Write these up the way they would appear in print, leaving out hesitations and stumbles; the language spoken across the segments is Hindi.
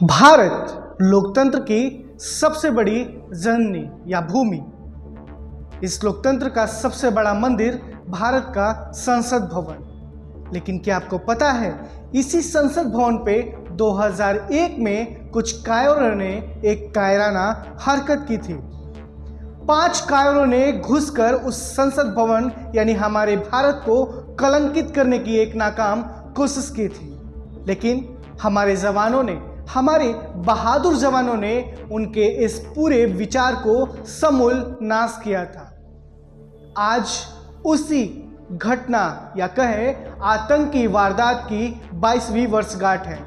भारत लोकतंत्र की सबसे बड़ी जननी या भूमि। इस लोकतंत्र का सबसे बड़ा मंदिर भारत का संसद भवन। लेकिन क्या आपको पता है, इसी संसद भवन पे 2001 में कुछ कायरों ने एक कायराना हरकत की थी। 5 कायरों ने घुसकर उस संसद भवन यानी हमारे भारत को कलंकित करने की एक नाकाम कोशिश की थी। लेकिन हमारे बहादुर जवानों ने उनके इस पूरे विचार को समूल नाश किया था। आज उसी घटना या कहे आतंकी वारदात की 22वीं वर्षगांठ है।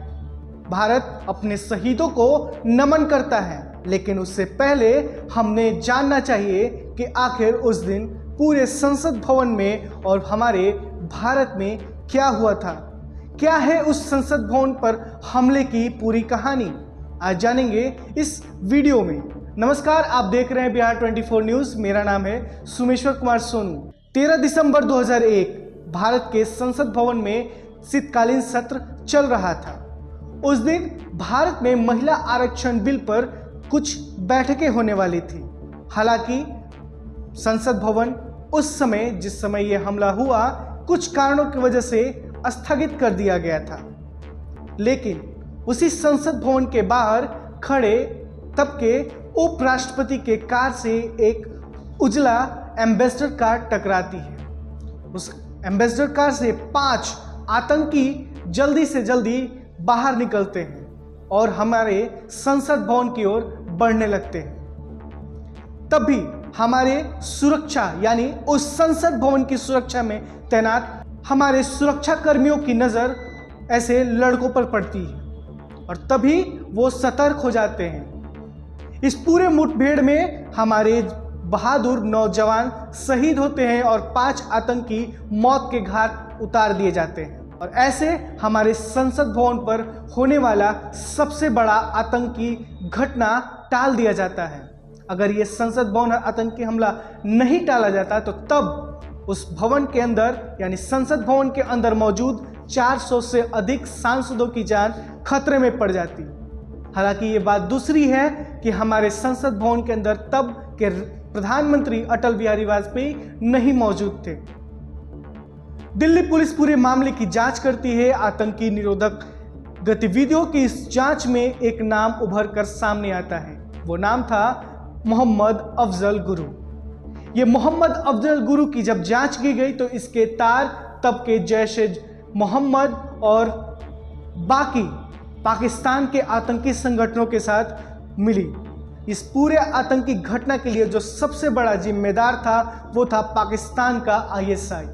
भारत अपने शहीदों को नमन करता है, लेकिन उससे पहले हमने जानना चाहिए कि आखिर उस दिन पूरे संसद भवन में और हमारे भारत में क्या हुआ था। क्या है उस संसद भवन पर हमले की पूरी कहानी, आज जानेंगे इस वीडियो में। नमस्कार, आप देख रहे हैं बिहार 24 न्यूज़। मेरा नाम है सुमेश्वर कुमार सोनू। 13 दिसंबर 2001 भारत के संसद भवन में शीतकालीन सत्र चल रहा था। उस दिन भारत में महिला आरक्षण बिल पर कुछ बैठकें होने वाली थी। हालांकि संसद भवन उस समय जिस समय यह हमला हुआ, कुछ कारणों की वजह से स्थगित कर दिया गया था। लेकिन उसी संसद भवन के बाहर खड़े तब के उपराष्ट्रपति के कार से एक उजला एम्बेसडर कार टकराती है। उस एम्बेसडर कार से 5 आतंकी जल्दी से जल्दी बाहर निकलते हैं और हमारे संसद भवन की ओर बढ़ने लगते हैं। तब भी हमारे सुरक्षा यानी उस संसद भवन की सुरक्षा में तैनात हमारे सुरक्षा कर्मियों की नजर ऐसे लड़कों पर पड़ती है और तभी वो सतर्क हो जाते हैं। इस पूरे मुठभेड़ में हमारे बहादुर नौजवान शहीद होते हैं और 5 आतंकी मौत के घाट उतार दिए जाते हैं। और ऐसे हमारे संसद भवन पर होने वाला सबसे बड़ा आतंकी घटना टाल दिया जाता है। अगर ये संसद भवन आतंकी हमला नहीं टाला जाता तो तब उस भवन के अंदर यानी संसद भवन के अंदर मौजूद 400 से अधिक सांसदों की जान खतरे में पड़ जाती। हालांकि ये बात दूसरी है कि हमारे संसद भवन के अंदर तब के प्रधानमंत्री अटल बिहारी वाजपेयी नहीं मौजूद थे। दिल्ली पुलिस पूरे मामले की जांच करती है। आतंकी निरोधक गतिविधियों की इस जांच में एक नाम उभर कर सामने आता है। वो नाम था मोहम्मद अफजल गुरु। ये मोहम्मद अफजल गुरु की जब जांच की गई तो इसके तार तब के जैश ए मोहम्मद और बाकी पाकिस्तान के आतंकी संगठनों के साथ मिली। इस पूरे आतंकी घटना के लिए जो सबसे बड़ा जिम्मेदार था वो था पाकिस्तान का ISI।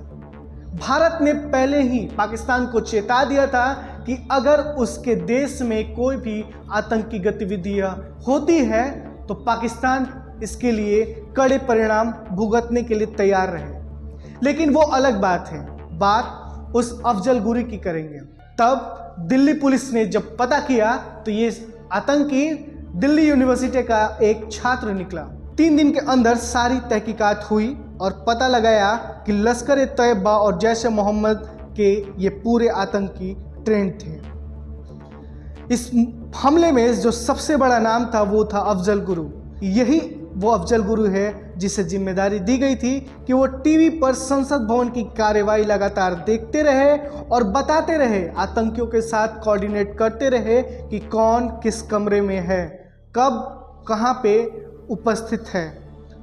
भारत ने पहले ही पाकिस्तान को चेता दिया था कि अगर उसके देश में कोई भी आतंकी गतिविधियां होती है तो पाकिस्तान इसके लिए कड़े परिणाम भुगतने के लिए तैयार रहे। लेकिन वो अलग बात है, बात उस अफजल गुरु की करेंगे। तब दिल्ली पुलिस ने जब पता किया तो ये आतंकी दिल्ली यूनिवर्सिटी का एक छात्र निकला। 3 दिन के अंदर सारी तहकीकात हुई और पता लगाया कि लश्कर-ए-तैयबा और जैश ए मोहम्मद के ये पूरे आतंकी ट्रेंड थे। इस हमले में जो सबसे बड़ा नाम था वो था अफजल गुरु। यही वो अफजल गुरु है जिसे जिम्मेदारी दी गई थी कि वो टीवी पर संसद भवन की कार्यवाही लगातार देखते रहे और बताते रहे, आतंकियों के साथ कोऑर्डिनेट करते रहे कि कौन किस कमरे में है, कब कहाँ पे उपस्थित है।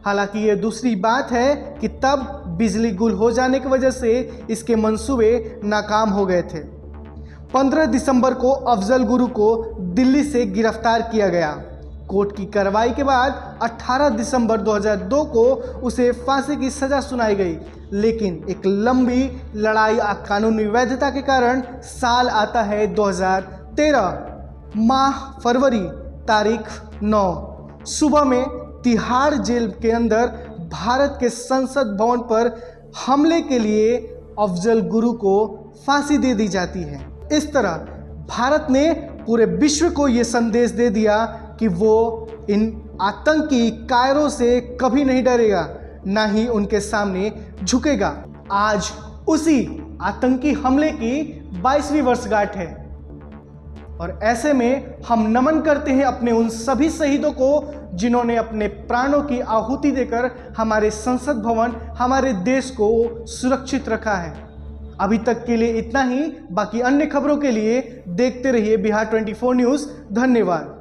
हालांकि ये दूसरी बात है कि तब बिजली गुल हो जाने की वजह से इसके मंसूबे नाकाम हो गए थे। 15 दिसंबर को अफजल गुरु को दिल्ली से गिरफ्तार किया गया। कोर्ट की कार्रवाई के बाद 18 दिसंबर 2002 को उसे फांसी की सजा सुनाई गई। लेकिन एक लंबी लड़ाई कानूनी वैधता के कारण साल आता है 2013 माह फरवरी तारीख 9 सुबह में तिहाड़ जेल के अंदर भारत के संसद भवन पर हमले के लिए अफजल गुरु को फांसी दे दी जाती है। इस तरह भारत ने पूरे विश्व को ये संदेश दे दिया कि वो इन आतंकी कायरों से कभी नहीं डरेगा, ना ही उनके सामने झुकेगा। आज उसी आतंकी हमले की 22वीं वर्षगांठ है और ऐसे में हम नमन करते हैं अपने उन सभी शहीदों को जिन्होंने अपने प्राणों की आहुति देकर हमारे संसद भवन, हमारे देश को सुरक्षित रखा है। अभी तक के लिए इतना ही। बाकी अन्य खबरों के लिए देखते रहिए बिहार 24 न्यूज़। धन्यवाद।